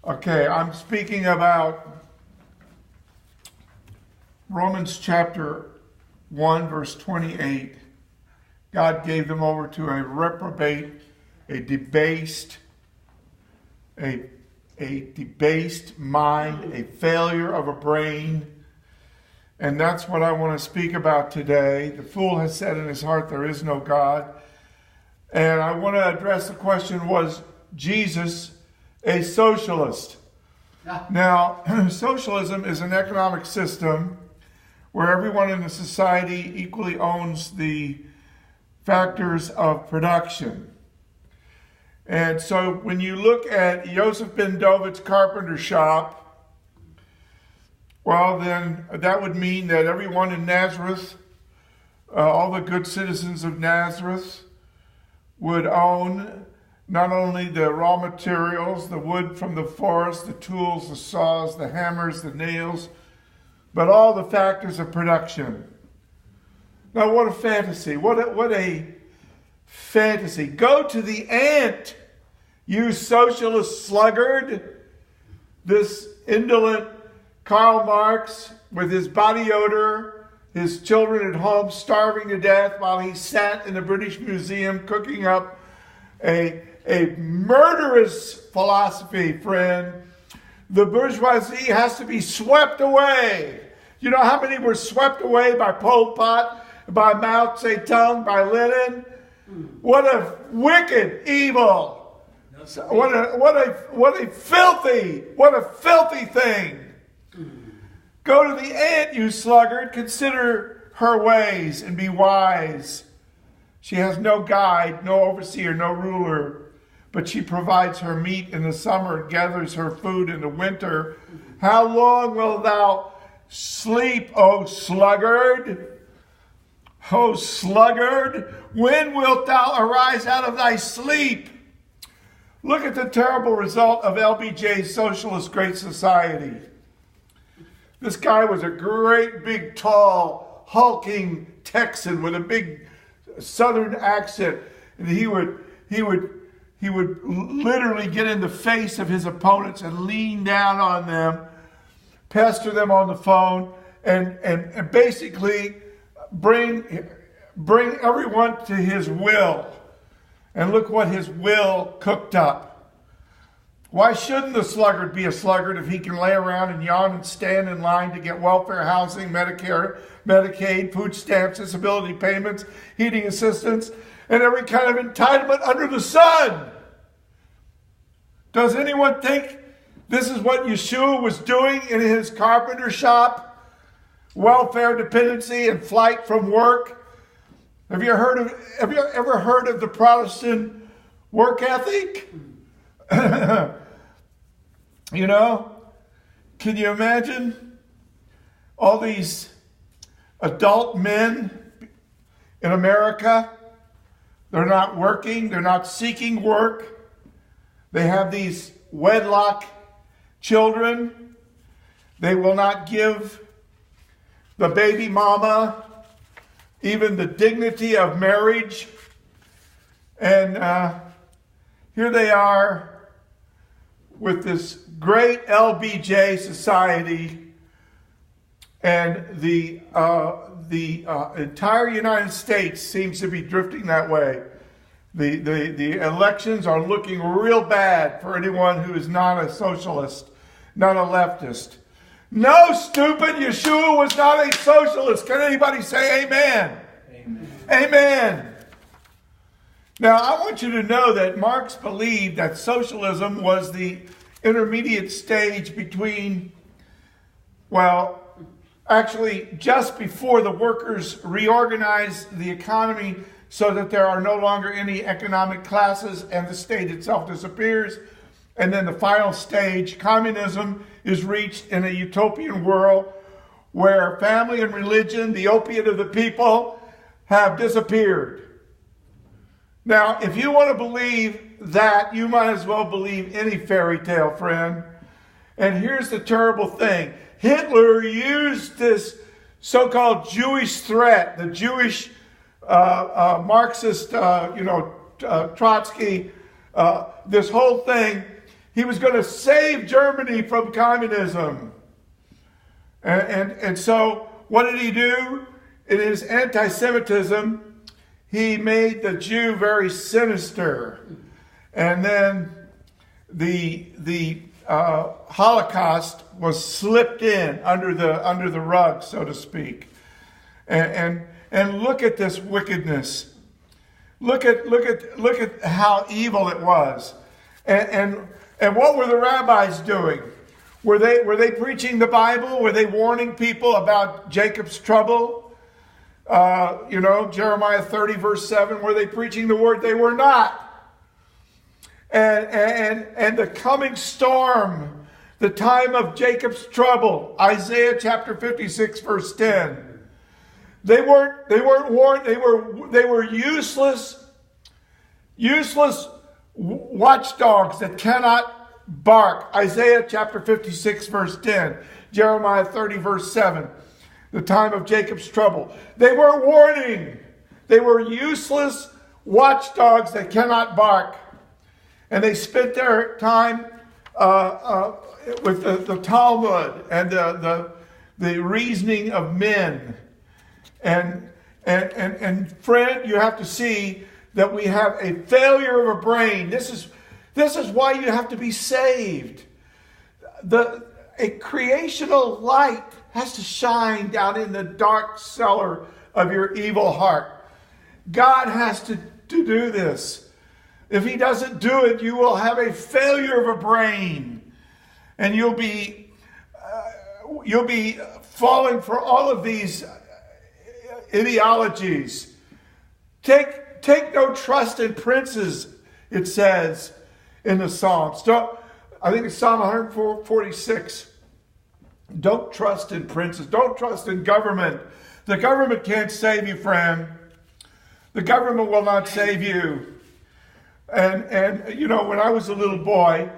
Okay, I'm speaking about Romans chapter 1, verse 28. God gave them over to a reprobate, a debased mind, a failure of a brain. And that's what I want to speak about today. The fool has said in his heart, there is no God. And I want to address the question, was Jesus a socialist? Now, socialism is an economic system where everyone in the society equally owns the factors of production. And so when you look at Joseph ben David's carpenter shop, well, then that would mean that everyone in Nazareth, all the good citizens of Nazareth, would own not only the raw materials, the wood from the forest, the tools, the saws, the hammers, the nails, but all the factors of production. Now, what a fantasy. What a fantasy. Go to the ant, you socialist sluggard. This indolent Karl Marx with his body odor, his children at home starving to death while he sat in the British Museum cooking up a murderous philosophy, friend. The bourgeoisie has to be swept away. You know how many were swept away by Pol Pot, by Mao Zedong, by Lenin? What a wicked evil! What a filthy thing! Go to the ant, you sluggard. Consider her ways and be wise. She has no guide, no overseer, no ruler, but she provides her meat in the summer and gathers her food in the winter. How long wilt thou sleep, O sluggard? O sluggard, when wilt thou arise out of thy sleep? Look at the terrible result of LBJ's Socialist Great Society. This guy was a great, big, tall, hulking Texan with a big Southern accent, and he would literally get in the face of his opponents and lean down on them, pester them on the phone, and basically bring everyone to his will. And look what his will cooked up. Why shouldn't the sluggard be a sluggard if he can lay around and yawn and stand in line to get welfare, housing, Medicare, Medicaid, food stamps, disability payments, heating assistance, and every kind of entitlement under the sun? Does anyone think this is what Yeshua was doing in his carpenter shop? Welfare dependency and flight from work? Have you ever heard of the Protestant work ethic? You know, can you imagine all these adult men in America? They're not working, they're not seeking work. They have these wedlock children. They will not give the baby mama even the dignity of marriage. And here they are with this great LBJ society, and the entire United States seems to be drifting that way. The elections are looking real bad for anyone who is not a socialist, not a leftist. No, stupid, Yeshua was not a socialist. Can anybody say amen? Amen. Amen. Now, I want you to know that Marx believed that socialism was the intermediate stage between, well, actually just before the workers reorganize the economy so that there are no longer any economic classes and the state itself disappears. And then the final stage, communism, is reached in a utopian world where family and religion, the opiate of the people, have disappeared. Now, if you want to believe that, you might as well believe any fairy tale, friend. And here's the terrible thing. Hitler used this so-called Jewish threat, the Jewish Marxist, Trotsky, this whole thing. He was going to save Germany from communism. And so what did he do? In his anti-Semitism, he made the Jew very sinister. And then the Holocaust was slipped in under the rug, so to speak. And look at this wickedness. Look at how evil it was. And what were the rabbis doing? Were they preaching the Bible? Were they warning people about Jacob's trouble? Jeremiah 30 verse 7. Were they preaching the word? They were not. And the coming storm, the time of Jacob's trouble, Isaiah chapter 56 verse 10. They weren't warned. They were useless watchdogs that cannot bark. Isaiah chapter 56 verse 10. Jeremiah 30 verse 7. The time of Jacob's trouble. They weren't warning. They were useless watchdogs that cannot bark. And they spent their time with the Talmud and the reasoning of men. And friend, you have to see that we have a failure of a brain. This is why you have to be saved. A creational light has to shine down in the dark cellar of your evil heart. God has to do this. If he doesn't do it, you will have a failure of a brain, and you'll be falling for all of these ideologies. Take no trust in princes, it says in the Psalms. I think it's Psalm 146. Don't trust in princes. Don't trust in government. The government can't save you, friend. The government will not save you. And when I was a little boy,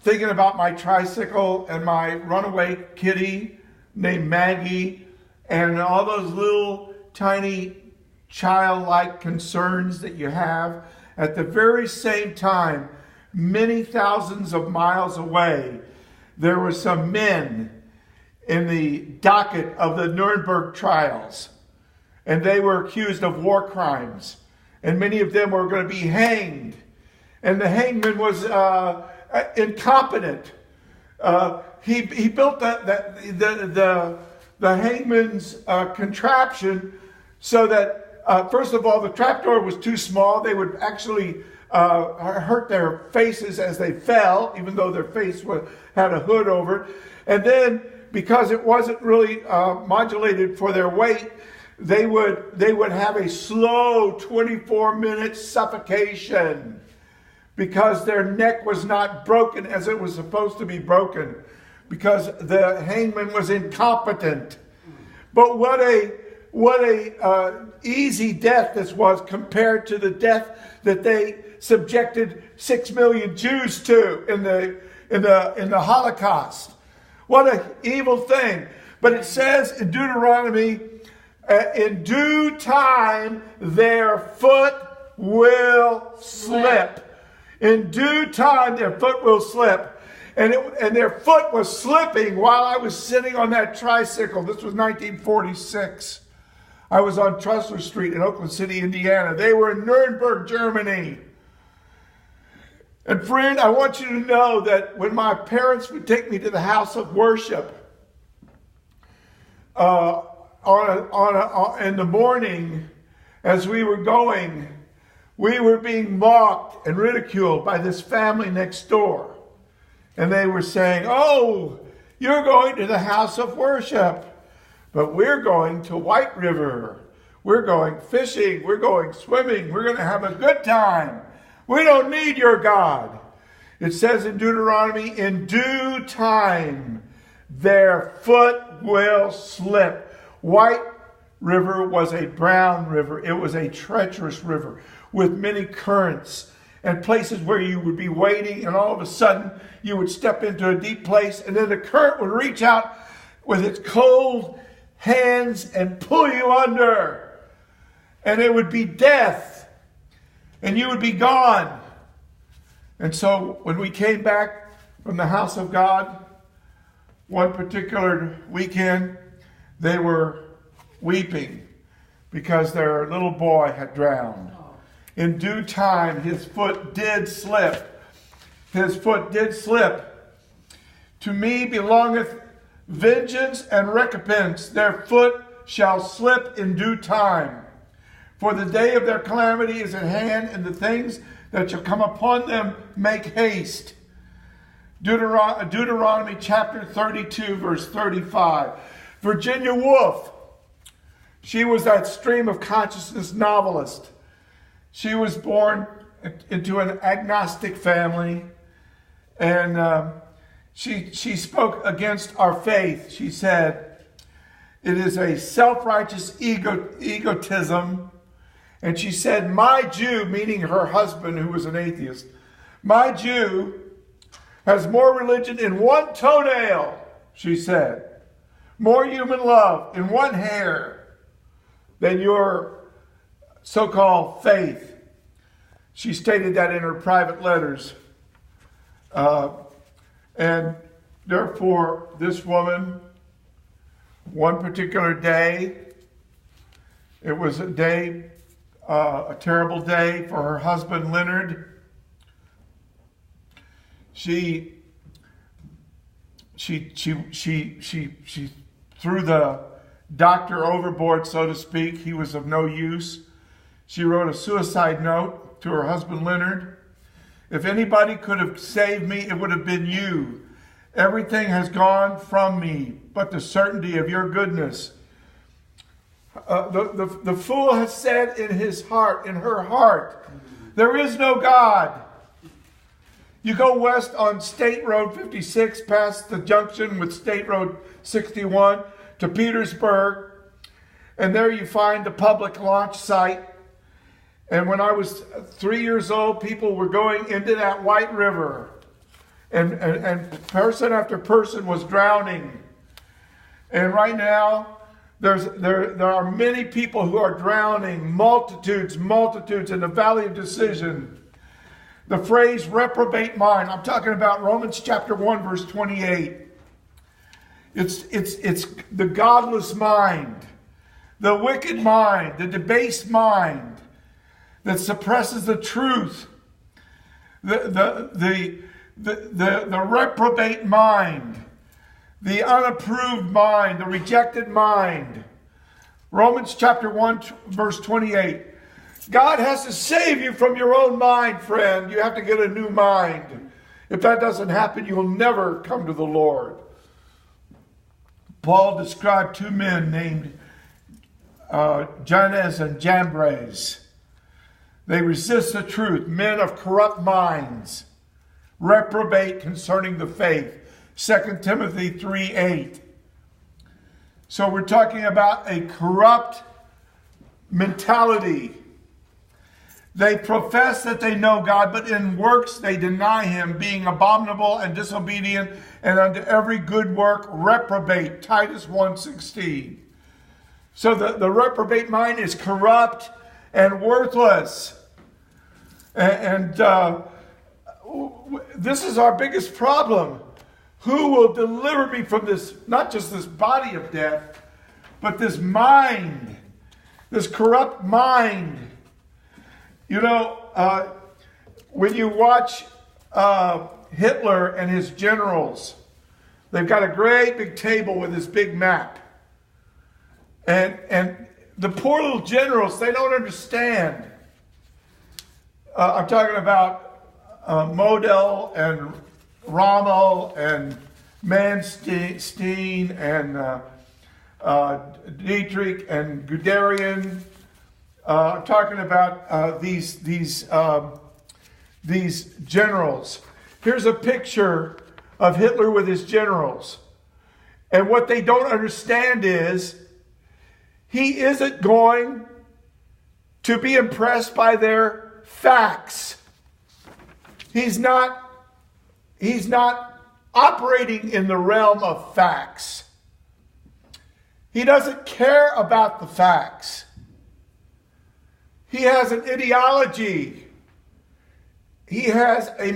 thinking about my tricycle and my runaway kitty named Maggie and all those little tiny childlike concerns that you have, at the very same time, many thousands of miles away, there were some men in the docket of the Nuremberg trials, and they were accused of war crimes, and many of them were going to be hanged, and the hangman was incompetent. He built the hangman's contraption so that first of all, the trapdoor was too small. They would actually hurt their faces as they fell, even though their face had a hood over it. And then, because it wasn't really modulated for their weight, they would have a slow 24-minute suffocation because their neck was not broken as it was supposed to be broken, because the hangman was incompetent. But what a easy death this was compared to the death that they subjected 6 million Jews to in the Holocaust. What an evil thing. But it says in Deuteronomy, in due time their foot will slip. In due time their foot will slip. And their foot was slipping while I was sitting on that tricycle. This was 1946. I was on Trustler Street in Oakland City, Indiana. They were in Nuremberg, Germany. And friend, I want you to know that when my parents would take me to the house of worship, in the morning, as we were going, we were being mocked and ridiculed by this family next door. And they were saying, "Oh, you're going to the house of worship, but we're going to White River. We're going fishing. We're going swimming. We're going to have a good time. We don't need your God." It says in Deuteronomy, in due time, their foot will slip. White River was a brown river. It was a treacherous river with many currents and places where you would be waiting, and all of a sudden you would step into a deep place, and then the current would reach out with its cold hands and pull you under, and it would be death. and you would be gone. And so when we came back from the house of God, one particular weekend, they were weeping because their little boy had drowned. In due time, his foot did slip. His foot did slip. To me belongeth vengeance and recompense. Their foot shall slip in due time. For the day of their calamity is at hand, and the things that shall come upon them make haste. Deuteronomy chapter 32, verse 35. Virginia Woolf, she was that stream of consciousness novelist. She was born into an agnostic family, and she spoke against our faith. She said, it is a self-righteous egotism. And she said, my Jew, meaning her husband who was an atheist, my Jew has more religion in one toenail, she said, more human love in one hair than your so-called faith. She stated that in her private letters. And therefore, this woman, one particular day, it was a day, a terrible day for her husband, Leonard. She threw the doctor overboard, so to speak. He was of no use. She wrote a suicide note to her husband, Leonard. If anybody could have saved me, it would have been you. Everything has gone from me, but the certainty of your goodness. The fool has said in his heart, in her heart, there is no God. You go west on State Road 56 past the junction with State Road 61 to Petersburg, and there you find the public launch site. And when I was 3 years old, people were going into that white river, and person after person was drowning. And right now, there are many people who are drowning, multitudes in the valley of decision. The phrase reprobate mind, I'm talking about Romans chapter 1, verse 28. It's the godless mind, the wicked mind, the debased mind that suppresses the truth, the reprobate mind, the unapproved mind, the rejected mind. Romans chapter 1, verse 28. God has to save you from your own mind, friend. You have to get a new mind. If that doesn't happen, you will never come to the Lord. Paul described two men named Jannes and Jambres. They resist the truth, men of corrupt minds, reprobate concerning the faith. 2 Timothy 3:8. So we're talking about a corrupt mentality. They profess that they know God, but in works they deny him, being abominable and disobedient, and unto every good work reprobate. Titus 1:16. So the reprobate mind is corrupt and worthless. And this is our biggest problem. Who will deliver me from this, not just this body of death, but this mind, this corrupt mind? You know, when you watch Hitler and his generals, they've got a great big table with this big map. And the poor little generals, they don't understand. I'm talking about Model and Rommel and Manstein and Dietrich and Guderian. I'm talking about these generals. Here's a picture of Hitler with his generals. And what they don't understand is he isn't going to be impressed by their facts. He's not operating in the realm of facts. He doesn't care about the facts. He has an ideology. he has a